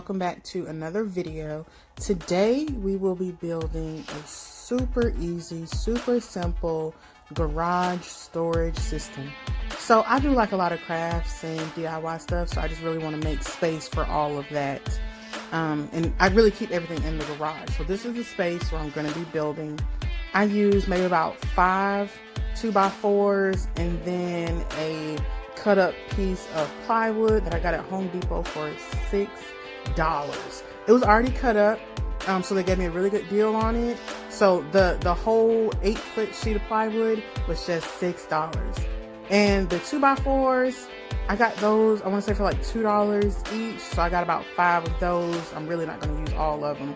welcome back to another video. Today we will be building a super easy, super simple garage storage system. So I do like a lot of crafts and DIY stuff, so I just really want to make space for all of that. And I really keep everything in the garage. So this is the space where I'm going to be building. I use maybe about 5 2x4s and then a cut up piece of plywood that I got at Home Depot for $6. It was already cut up, so they gave me a really good deal on it. So the whole 8-foot sheet of plywood was just $6. And the 2x4s, I got those, I want to say for like $2 each. So I got about 5 of those. I'm really not going to use all of them.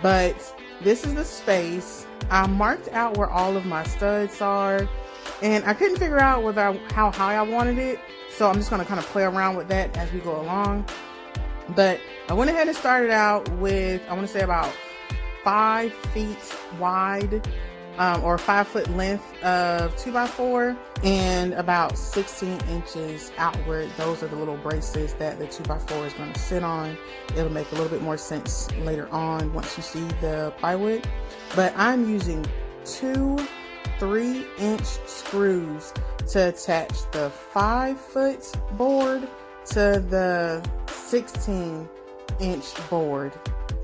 But this is the space. I marked out where all of my studs are. And I couldn't figure out how high I wanted it. So I'm just going to kind of play around with that as we go along. But I went ahead and started out with, I want to say about 5 feet wide or 5-foot length of 2x4 and about 16 inches outward. Those are the little braces that the 2x4 is going to sit on. It'll make a little bit more sense later on once you see the plywood. But I'm using 2 3-inch screws to attach the 5-foot board to the 16-inch board.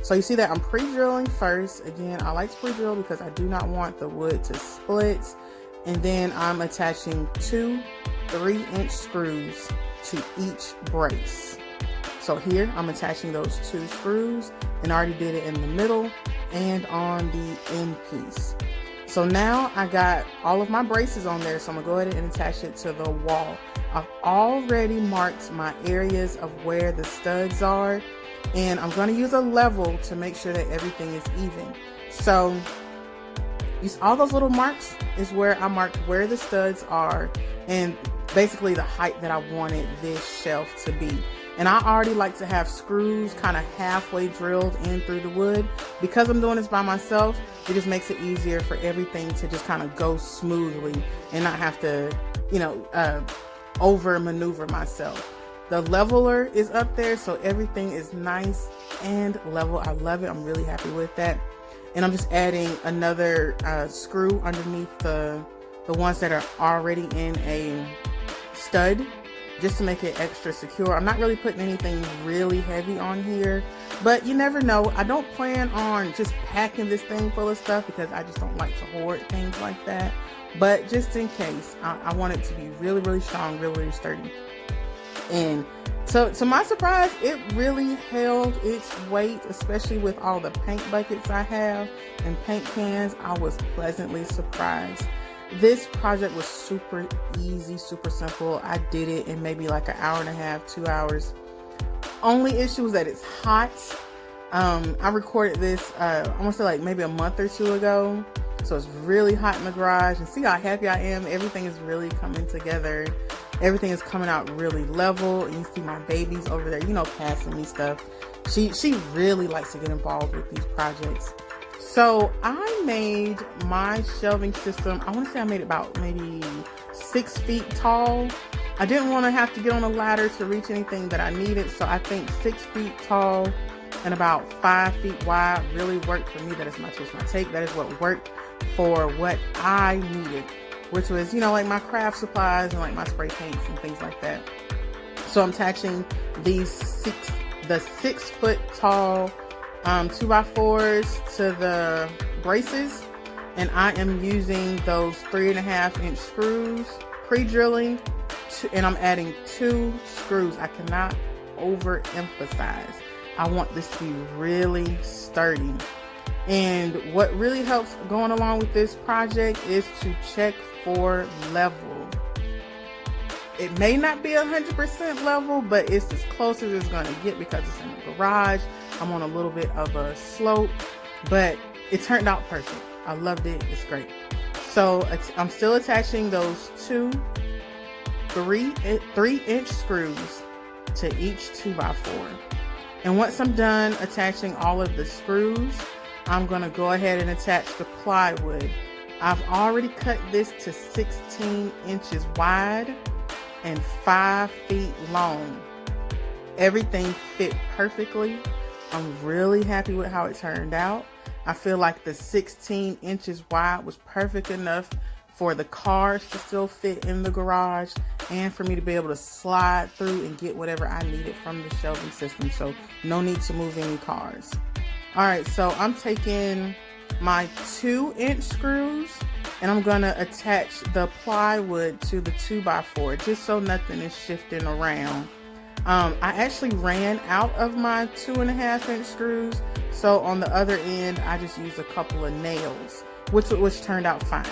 So you see that I'm pre-drilling first. Again, I like to pre-drill because I do not want the wood to split. And then I'm attaching 2 3-inch screws to each brace. So here I'm attaching those 2 screws, and I already did it in the middle and on the end piece. So now I got all of my braces on there, so I'm gonna go ahead and attach it to the wall. I've already marked my areas of where the studs are, and I'm gonna use a level to make sure that everything is even. So all those little marks is where I marked where the studs are and basically the height that I wanted this shelf to be. And I already like to have screws kind of halfway drilled in through the wood. Because I'm doing this by myself, it just makes it easier for everything to just kind of go smoothly and not have to, over maneuver myself. The leveler is up there, so everything is nice and level. I love it. I'm really happy with that. And I'm just adding another screw underneath the ones that are already in a stud, just to make it extra secure. I'm not really putting anything really heavy on here, but you never know. I don't plan on just packing this thing full of stuff because I just don't like to hoard things like that. But just in case, I want it to be really, really strong, really, really sturdy. And so to my surprise, it really held its weight, especially with all the paint buckets I have and paint cans. I was pleasantly surprised. This project was super easy, super simple. I did it in maybe like an hour and a half, 2 hours. Only issue is that it's hot. I recorded this, I want to say like maybe a month or 2 ago. So it's really hot in the garage, and see how happy I am. Everything is really coming together. Everything is coming out really level. And you see my babies over there, passing me stuff. She really likes to get involved with these projects. So I made my shelving system, I want to say I made it about maybe 6 feet tall. I didn't want to have to get on a ladder to reach anything that I needed. So I think 6 feet tall and about 5 feet wide really worked for me. That is my twist, my take. That is what worked for what I needed, which was, like my craft supplies and like my spray paints and things like that. So I'm attaching the 6 foot tall 2x4s to the braces, and I am using those 3.5-inch screws, pre-drilling, and I'm adding 2 screws. I cannot overemphasize. I want this to be really sturdy. And what really helps going along with this project is to check for level. It may not be 100% level, but it's as close as it's going to get because it's in the garage. I'm on a little bit of a slope, but it turned out perfect. I loved it. It's great. So I'm still attaching those 2 3-inch screws to each 2x4. And once I'm done attaching all of the screws, I'm going to go ahead and attach the plywood. I've already cut this to 16 inches wide and 5 feet long. Everything fit perfectly. I'm really happy with how it turned out. I feel like the 16 inches wide was perfect enough for the cars to still fit in the garage and for me to be able to slide through and get whatever I needed from the shelving system. So no need to move any cars. All right, so I'm taking my 2-inch screws and I'm gonna attach the plywood to the 2x4 just so nothing is shifting around. I actually ran out of my 2.5-inch screws, so on the other end I just used a couple of nails, which turned out fine.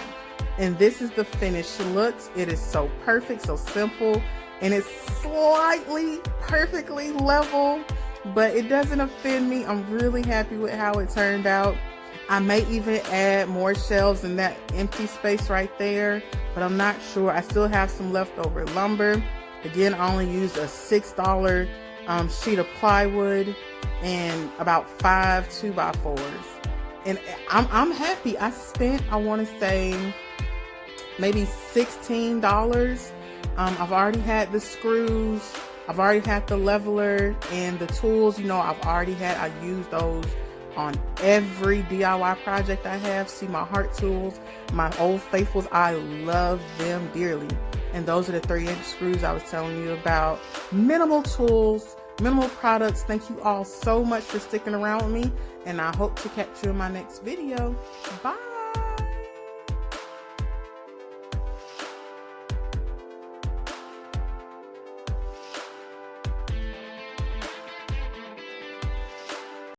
And this is the finished looks. It is so perfect, so simple, and it's slightly perfectly level, but it doesn't offend me. I'm really happy with how it turned out. I may even add more shelves in that empty space right there, but I'm not sure. I still have some leftover lumber. Again, I only used a $6 sheet of plywood and about 5 2x4s. And I'm happy. I spent, I want to say, maybe $16. I've already had the screws. I've already had the leveler and the tools. You know, I used those on every DIY project I have. See my heart tools, my Old Faithfuls. I love them dearly. And those are the 3-inch screws I was telling you about. Minimal tools, minimal products. Thank you all so much for sticking around with me, and I hope to catch you in my next video. Bye.